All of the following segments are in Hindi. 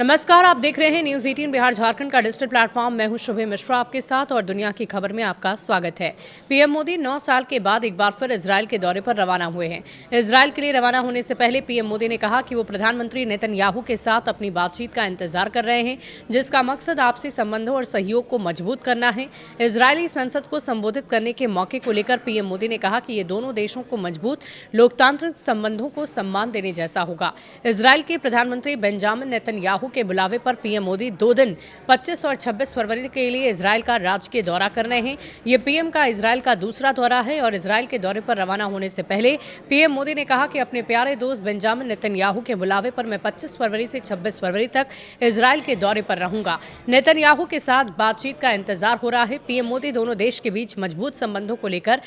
नमस्कार, आप देख रहे हैं न्यूज़ 18 बिहार झारखंड का डिजिटल प्लेटफॉर्म। मैं हूं शुभे मिश्रा आपके साथ और दुनिया की खबर में आपका स्वागत है। पीएम मोदी 9 साल के बाद एक बार फिर इजरायल के दौरे पर रवाना हुए हैं। इजरायल के लिए रवाना होने से पहले पीएम मोदी ने कहा कि वो प्रधानमंत्री नेतन्याहू के साथ अपनी बातचीत का इंतजार कर रहे हैं, जिसका मकसद आपसी संबंधों और सहयोग को मजबूत करना है। इजरायली संसद को संबोधित करने के मौके को लेकर पीएम मोदी ने कहा कि ये दोनों देशों को मजबूत लोकतांत्रिक संबंधों को सम्मान देने जैसा होगा। इजरायल के प्रधानमंत्री बेंजामिन नेतन्याहू के बुलावे पर पीएम मोदी 2 दिन 25 और 26 फरवरी के लिए इजरायल का राजकीय दौरा कर रहे हैं। ये पीएम का इजरायल का दूसरा दौरा है और इजरायल के दौरे पर रवाना होने से पहले पीएम मोदी ने कहा कि अपने प्यारे दोस्त बेंजामिन नेतन्याहू के बुलावे पर मैं 25 फरवरी से 26 फरवरी तक इजरायल के दौरे पर रहूंगा। नेतन्याहू के साथ बातचीत का इंतजार हो रहा है। पीएम मोदी दोनों देश के बीच मजबूत संबंधों को लेकर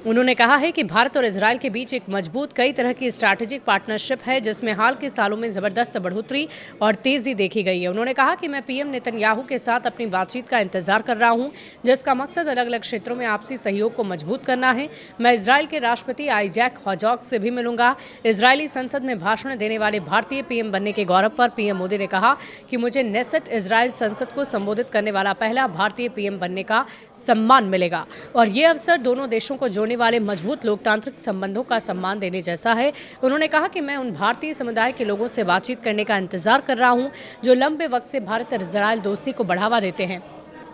उन्होंने कहा है कि भारत और इजरायल के बीच एक मजबूत कई तरह की स्ट्रैटेजिक पार्टनरशिप है, जिसमें हाल के सालों में जबरदस्त बढ़ोतरी और तेजी देखी गई है। उन्होंने कहा कि मैं पीएम नेतन्याहू के साथ अपनी बातचीत का इंतजार कर रहा हूं, जिसका मकसद अलग अलग क्षेत्रों में आपसी सहयोग को मजबूत करना है। मैं इजरायल के राष्ट्रपति आइजैक हेrzog से भी मिलूंगा। इजरायली संसद में भाषण देने वाले भारतीय पीएम बनने के गौरव पर पीएम मोदी ने कहा कि मुझे नेसेट इजरायल संसद को संबोधित करने वाला पहला भारतीय पीएम बनने का सम्मान मिलेगा और ये अवसर दोनों देशों को जोड़ने वाले मजबूत लोकतांत्रिक संबंधों का सम्मान देने जैसा है। उन्होंने कहा कि मैं उन भारतीय समुदाय के लोगों से बातचीत करने का इंतजार कर रहा हूं जो लंबे वक्त से भारत और इजरायल दोस्ती को बढ़ावा देते हैं।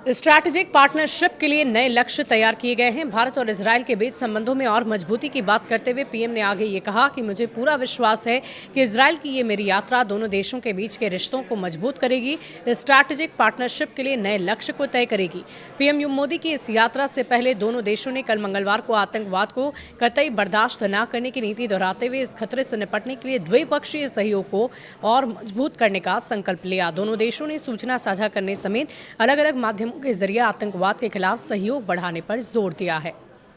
स्ट्रैटेजिक पार्टनरशिप के लिए नए लक्ष्य तैयार किए गए हैं। भारत और इजरायल के बीच संबंधों में और मजबूती की बात करते हुए पीएम ने आगे ये कहा कि मुझे पूरा विश्वास है कि इजरायल की ये मेरी यात्रा दोनों देशों के बीच के रिश्तों को मजबूत करेगी, स्ट्रैटेजिक पार्टनरशिप के लिए नए लक्ष्य को तय करेगी। पीएम मोदी की इस यात्रा से पहले दोनों देशों ने कल मंगलवार को आतंकवाद को कतई बर्दाश्त न करने की नीति दोहराते हुए इस खतरे से निपटने के लिए द्विपक्षीय सहयोग को और मजबूत करने का संकल्प लिया। दोनों देशों ने सूचना साझा करने समेत अलग अलग माध्यमों के जरिए आतंकवाद के खिलाफ सहयोग बढ़ाने पर जोर दिया है।